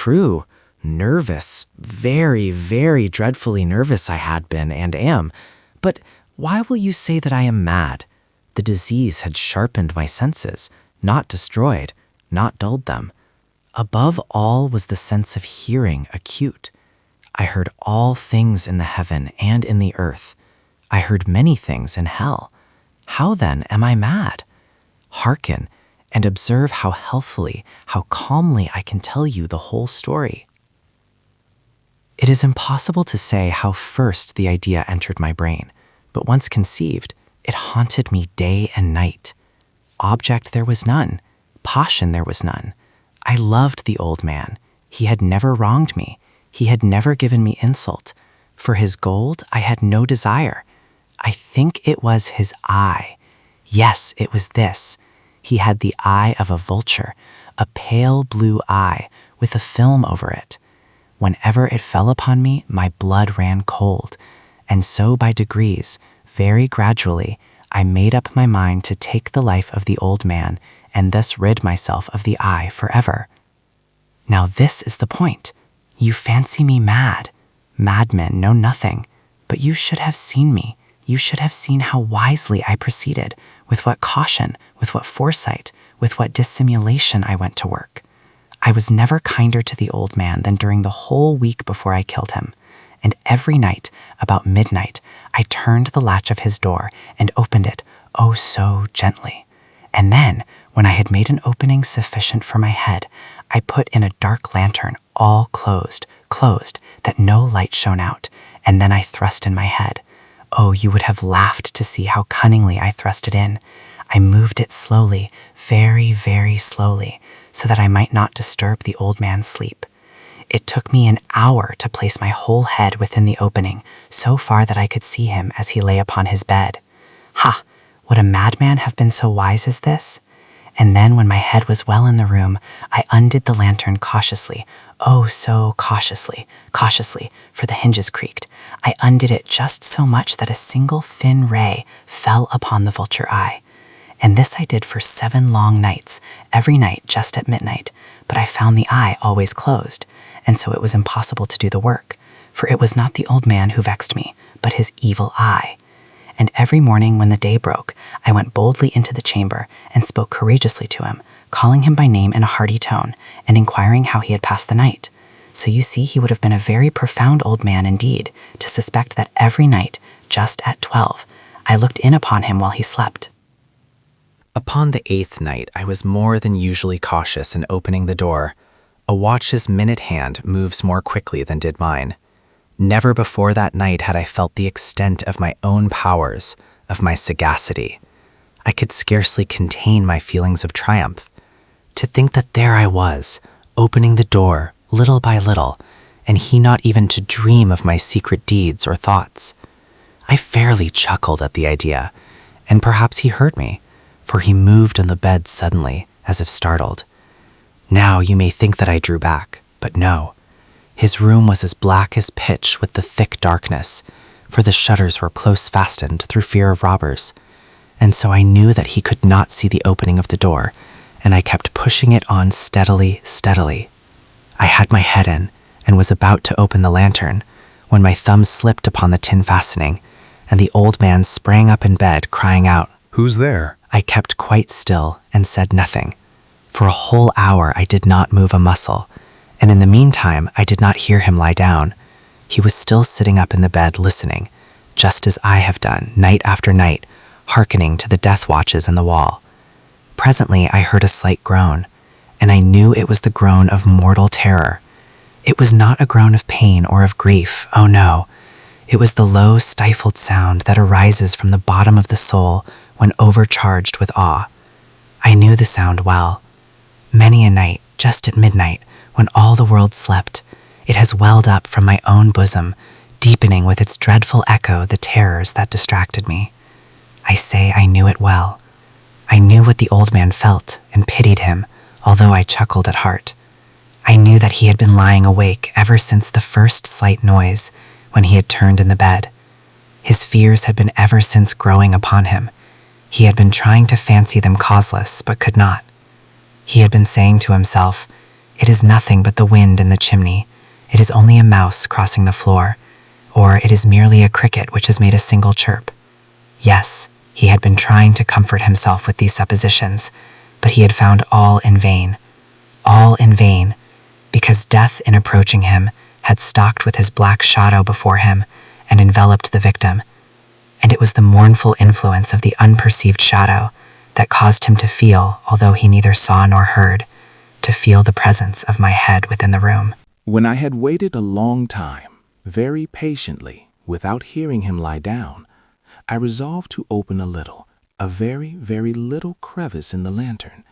true. Nervous, very, very dreadfully nervous I had been and am. But why will you say that I am mad? The disease had sharpened my senses, not destroyed, not dulled them. Above all was the sense of hearing acute. I heard all things in the heaven and in the earth. I heard many things in hell. How then am I mad? Hearken and observe how healthily, how calmly I can tell you the whole story. It is impossible to say how first the idea entered my brain, but once conceived, it haunted me day and night. Object there was none, passion there was none. I loved the old man. He had never wronged me. He had never given me insult. For his gold I had no desire. I think it was his eye. Yes, it was this. He had the eye of a vulture, a pale blue eye with a film over it. Whenever it fell upon me, my blood ran cold, and so by degrees, very gradually, I made up my mind to take the life of the old man and thus rid myself of the eye forever. Now this is the point. You fancy me mad. Madmen know nothing, but you should have seen me. You should have seen how wisely I proceeded, with what caution, with what foresight, with what dissimulation I went to work. I was never kinder to the old man than during the whole week before I killed him, and every night, about midnight, I turned the latch of his door and opened it, oh so gently. And then, when I had made an opening sufficient for my head, I put in a dark lantern, all closed, that no light shone out, and then I thrust in my head. Oh, you would have laughed to see how cunningly I thrust it in. I moved it slowly, very, very slowly, so that I might not disturb the old man's sleep. It took me an hour to place my whole head within the opening, so far that I could see him as he lay upon his bed. Ha! Would a madman have been so wise as this? And then when my head was well in the room, I undid the lantern cautiously, oh so cautiously, for the hinges creaked. I undid it just so much that a single thin ray fell upon the vulture eye. And this I did for 7 long nights, every night just at midnight, but I found the eye always closed, and so it was impossible to do the work, for it was not the old man who vexed me, but his evil eye. And every morning when the day broke, I went boldly into the chamber and spoke courageously to him, calling him by name in a hearty tone, and inquiring how he had passed the night. So you see he would have been a very profound old man indeed, to suspect that every night, just at 12, I looked in upon him while he slept. Upon the 8th night, I was more than usually cautious in opening the door. A watch's minute hand moves more quickly than did mine. Never before that night had I felt the extent of my own powers, of my sagacity. I could scarcely contain my feelings of triumph. To think that there I was, opening the door, little by little, and he not even to dream of my secret deeds or thoughts. I fairly chuckled at the idea, and perhaps he heard me, for he moved on the bed suddenly, as if startled. Now you may think that I drew back, but no. His room was as black as pitch with the thick darkness, for the shutters were close fastened through fear of robbers, and so I knew that he could not see the opening of the door, and I kept pushing it on steadily. I had my head in, and was about to open the lantern, when my thumb slipped upon the tin fastening, and the old man sprang up in bed, crying out, "Who's there?" I kept quite still and said nothing. For a whole hour I did not move a muscle, and in the meantime I did not hear him lie down. He was still sitting up in the bed listening, just as I have done night after night, hearkening to the death watches in the wall. Presently I heard a slight groan, and I knew it was the groan of mortal terror. It was not a groan of pain or of grief, oh no. It was the low, stifled sound that arises from the bottom of the soul when overcharged with awe. I knew the sound well. Many a night, just at midnight, when all the world slept, it has welled up from my own bosom, deepening with its dreadful echo the terrors that distracted me. I say I knew it well. I knew what the old man felt and pitied him, although I chuckled at heart. I knew that he had been lying awake ever since the first slight noise, when he had turned in the bed. His fears had been ever since growing upon him. He had been trying to fancy them causeless, but could not. He had been saying to himself, "It is nothing but the wind in the chimney. It is only a mouse crossing the floor, or it is merely a cricket which has made a single chirp." Yes, he had been trying to comfort himself with these suppositions, but he had found all in vain. All in vain, because death in approaching him had stalked with his black shadow before him and enveloped the victim, and it was the mournful influence of the unperceived shadow that caused him to feel, although he neither saw nor heard, to feel the presence of my head within the room. When I had waited a long time, very patiently, without hearing him lie down, I resolved to open a very, very little crevice in the lantern.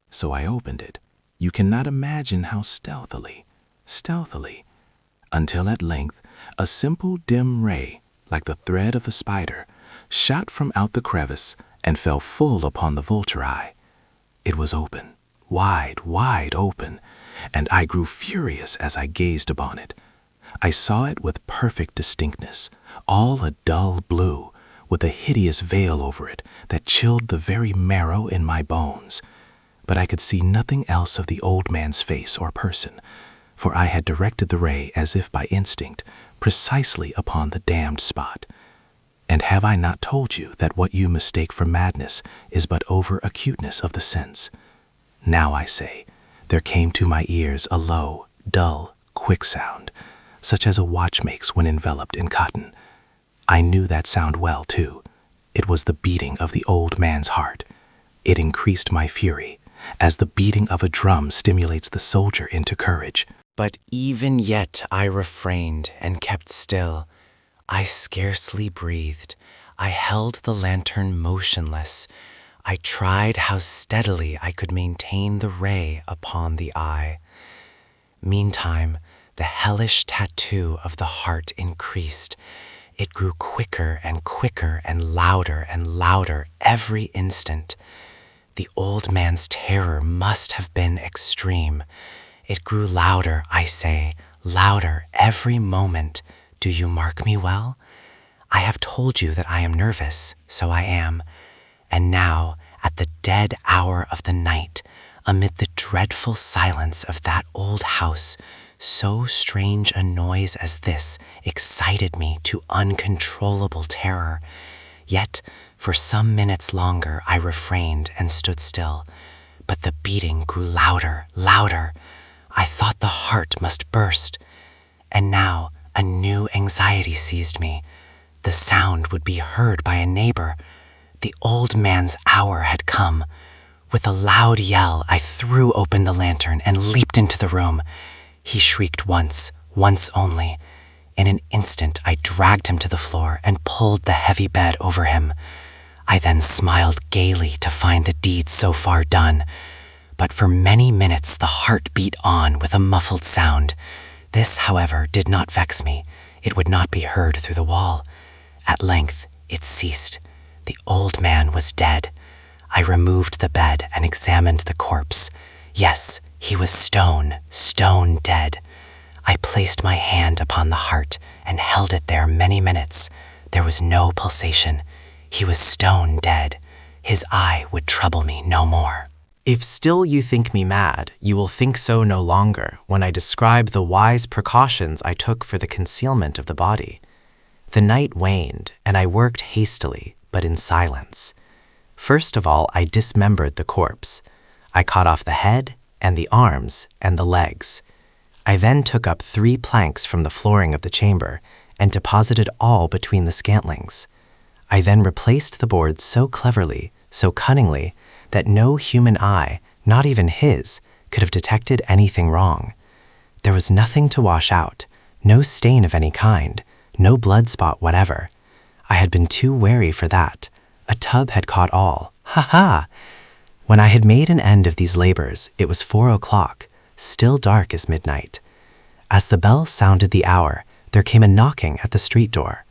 So I opened it. You cannot imagine how stealthily, until at length a simple dim ray, like the thread of a spider, shot from out the crevice and fell full upon the vulture eye. It was open, wide, wide open, and I grew furious as I gazed upon it. I saw it with perfect distinctness, all a dull blue, with a hideous veil over it that chilled the very marrow in my bones. But I could see nothing else of the old man's face or person, for I had directed the ray as if by instinct, precisely upon the damned spot. And have I not told you that what you mistake for madness is but over-acuteness of the sense? Now I say, there came to my ears a low, dull, quick sound, such as a watch makes when enveloped in cotton. I knew that sound well, too. It was the beating of the old man's heart. It increased my fury, as the beating of a drum stimulates the soldier into courage. But even yet I refrained and kept still. I scarcely breathed. I held the lantern motionless. I tried how steadily I could maintain the ray upon the eye. Meantime, the hellish tattoo of the heart increased. It grew quicker and quicker and louder every instant. The old man's terror must have been extreme. It grew louder, I say, louder every moment. Do you mark me well? I have told you that I am nervous, so I am. And now, at the dead hour of the night, amid the dreadful silence of that old house, so strange a noise as this excited me to uncontrollable terror. Yet, for some minutes longer I refrained and stood still, but the beating grew louder. I thought the heart must burst. And now a new anxiety seized me. The sound would be heard by a neighbor. The old man's hour had come. With a loud yell, I threw open the lantern and leaped into the room. He shrieked once only. In an instant, I dragged him to the floor and pulled the heavy bed over him. I then smiled gaily to find the deed so far done. But for many minutes the heart beat on with a muffled sound. This, however, did not vex me. It would not be heard through the wall. At length, it ceased. The old man was dead. I removed the bed and examined the corpse. Yes, he was stone dead. I placed my hand upon the heart and held it there many minutes. There was no pulsation. He was stone dead. His eye would trouble me no more. If still you think me mad, you will think so no longer when I describe the wise precautions I took for the concealment of the body. The night waned, and I worked hastily, but in silence. First of all, I dismembered the corpse. I cut off the head, and the arms, and the legs. I then took up 3 planks from the flooring of the chamber, and deposited all between the scantlings. I then replaced the boards so cleverly, so cunningly, that no human eye, not even his, could have detected anything wrong. There was nothing to wash out, no stain of any kind, no blood spot whatever. I had been too wary for that. A tub had caught all. Ha ha! When I had made an end of these labors, it was 4 o'clock, still dark as midnight. As the bell sounded the hour, there came a knocking at the street door.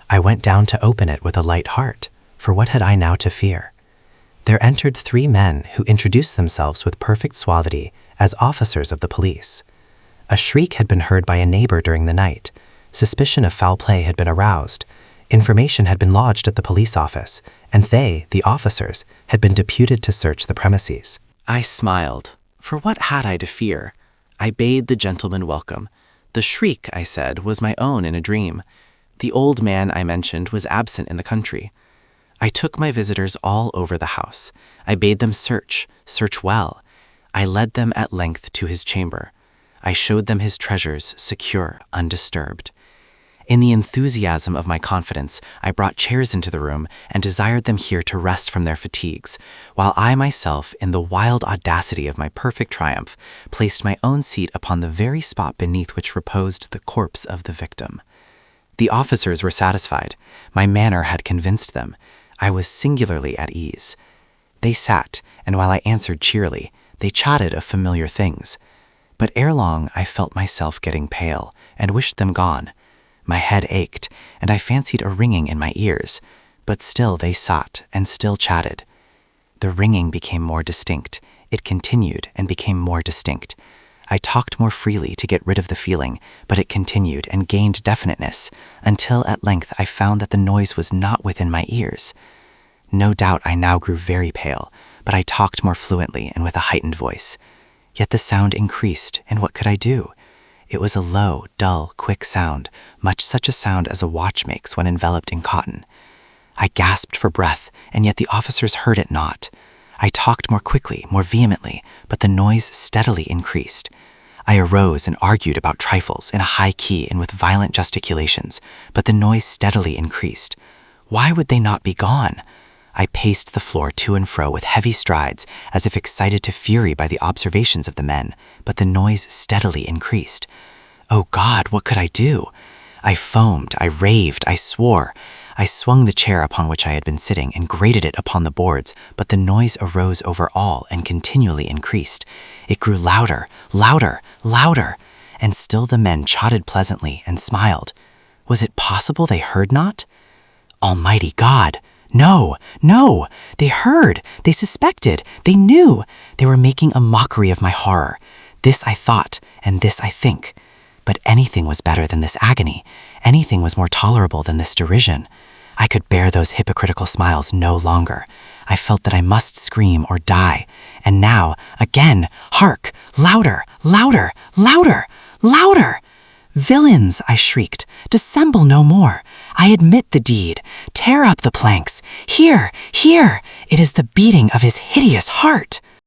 I went down to open it with a light heart, for what had I now to fear? There entered 3 men who introduced themselves with perfect suavity as officers of the police. A shriek had been heard by a neighbor during the night. Suspicion of foul play had been aroused. Information had been lodged at the police office, and they, the officers, had been deputed to search the premises. I smiled, for what had I to fear? I bade the gentleman welcome. The shriek, I said, was my own in a dream. The old man I mentioned was absent in the country. I took my visitors all over the house. I bade them search well. I led them at length to his chamber. I showed them his treasures, secure, undisturbed. In the enthusiasm of my confidence, I brought chairs into the room and desired them here to rest from their fatigues, while I myself, in the wild audacity of my perfect triumph, placed my own seat upon the very spot beneath which reposed the corpse of the victim. The officers were satisfied. My manner had convinced them. I was singularly at ease. They sat, and while I answered cheerily, they chatted of familiar things. But ere long I felt myself getting pale, and wished them gone. My head ached, and I fancied a ringing in my ears, but still they sat and still chatted. The ringing became more distinct. It continued and became more distinct. I talked more freely to get rid of the feeling, but it continued and gained definiteness, until at length I found that the noise was not within my ears. No doubt I now grew very pale, but I talked more fluently and with a heightened voice. Yet the sound increased, and what could I do? It was a low, dull, quick sound, much such a sound as a watch makes when enveloped in cotton. I gasped for breath, and yet the officers heard it not. I talked more quickly, more vehemently, but the noise steadily increased. I arose and argued about trifles in a high key and with violent gesticulations, but the noise steadily increased. Why would they not be gone? I paced the floor to and fro with heavy strides, as if excited to fury by the observations of the men, but the noise steadily increased. Oh God, what could I do? I foamed, I raved, I swore. I swung the chair upon which I had been sitting and grated it upon the boards, but the noise arose over all and continually increased. It grew louder, louder, louder, and still the men chatted pleasantly and smiled. Was it possible they heard not? Almighty God! No, no! They heard! They suspected! They knew! They were making a mockery of my horror. This I thought, and this I think. But anything was better than this agony. Anything was more tolerable than this derision. I could bear those hypocritical smiles no longer. I felt that I must scream or die. And now, again, hark! Louder! Louder! Louder! Louder! Villains, I shrieked, dissemble no more. I admit the deed. Tear up the planks. Here, here! It is the beating of his hideous heart.